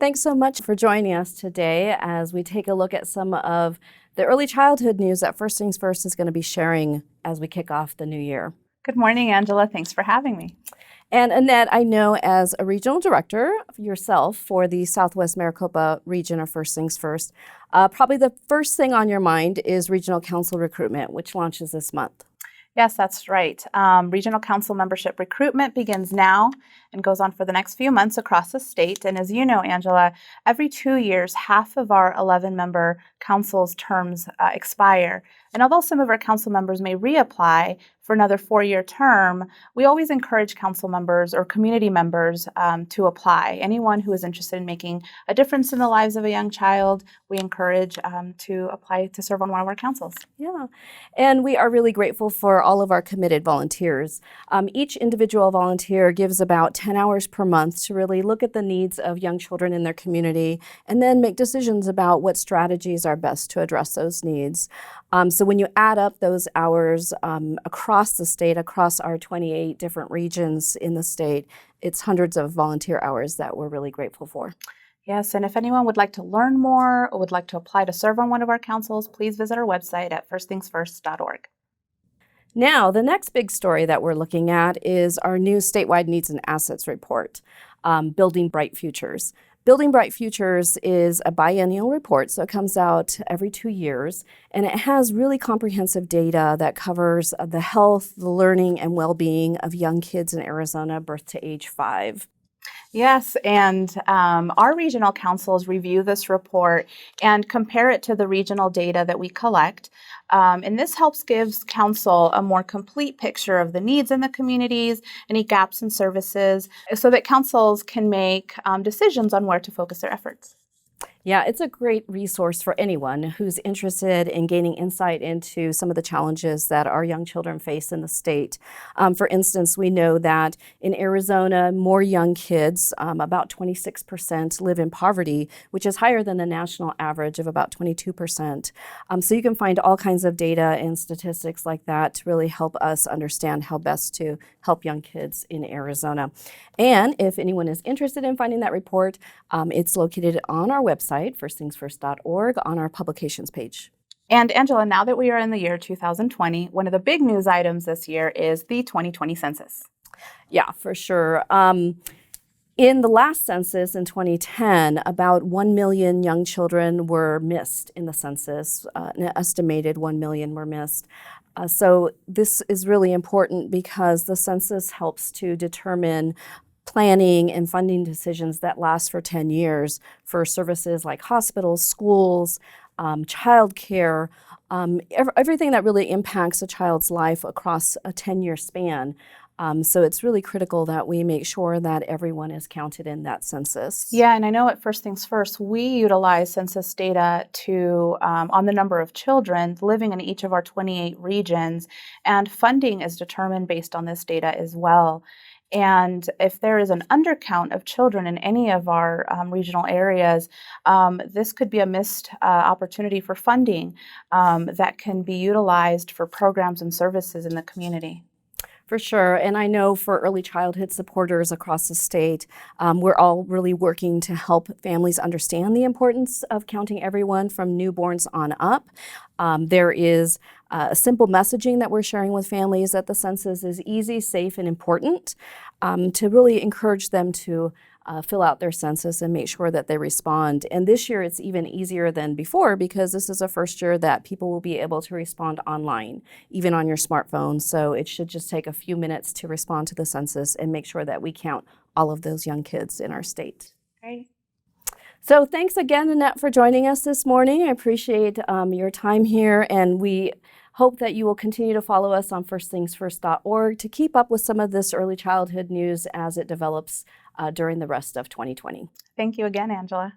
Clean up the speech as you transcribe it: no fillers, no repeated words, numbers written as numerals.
Thanks so much for joining us today as we take a look at some of the early childhood news that First Things First is going to be sharing as we kick off the new year. Good morning, Angela. Thanks for having me. And Annette, I know as a regional director yourself for the Southwest Maricopa region of First Things First, probably the first thing on your mind is regional council recruitment, which launches this month. Yes, that's right. Regional council membership recruitment begins now and goes on for the next few months across the state. And as you know, Angela, every 2 years, half of our 11-member council's terms expire. And although some of our council members may reapply for another 4-year term, we always encourage council members or community members to apply. Anyone who is interested in making a difference in the lives of a young child, we encourage to apply to serve on one of our councils. Yeah, and we are really grateful for all of our committed volunteers. Each individual volunteer gives about 10 hours per month to really look at the needs of young children in their community and then make decisions about what strategies are best to address those needs. So when you add up those hours across the state, across our 28 different regions in the state, it's hundreds of volunteer hours that we're really grateful for. Yes, and if anyone would like to learn more or would like to apply to serve on one of our councils, please visit our website at firstThingsFirst.org. Now, the next big story that we're looking at is our new statewide needs and assets report, Building Bright Futures. Building Bright Futures is a biennial report, so it comes out every 2 years, and it has really comprehensive data that covers the health, the learning, and well-being of young kids in Arizona, birth to age 5. Yes, and our regional councils review this report and compare it to the regional data that we collect. And this helps gives council a more complete picture of the needs in the communities, any gaps in services, so that councils can make decisions on where to focus their efforts. Yeah, it's a great resource for anyone who's interested in gaining insight into some of the challenges that our young children face in the state. For instance, we know that in Arizona, more young kids, about 26%, live in poverty, which is higher than the national average of about 22%. So you can find all kinds of data and statistics like that to really help us understand how best to help young kids in Arizona. And if anyone is interested in finding that report, it's located on our website, firstThingsFirst.org, on our publications page. And Angela, now that we are in the year 2020, one of the big news items this year is the 2020 census. Yeah, for sure. In the last census in 2010, about 1 million young children were missed in the census. An estimated 1 million were missed. So this is really important because the census helps to determine planning and funding decisions that last for 10 years for services like hospitals, schools, childcare, everything that really impacts a child's life across a 10-year span. So it's really critical that we make sure that everyone is counted in that census. Yeah, and I know at First Things First, we utilize census data to on the number of children living in each of our 28 regions, and funding is determined based on this data as well. And if there is an undercount of children in any of our regional areas, this could be a missed opportunity for funding that can be utilized for programs and services in the community. For sure, and I know for early childhood supporters across the state, we're all really working to help families understand the importance of counting everyone from newborns on up. There is a simple messaging that we're sharing with families that the census is easy, safe, and important to really encourage them to fill out their census and make sure that they respond. And this year it's even easier than before because this is the first year that people will be able to respond online, even on your smartphone. So it should just take a few minutes to respond to the census and make sure that we count all of those young kids in our state. Great. So thanks again, Annette, for joining us this morning. I appreciate your time here, and we hope that you will continue to follow us on firstThingsFirst.org to keep up with some of this early childhood news as it develops during the rest of 2020. Thank you again, Angela.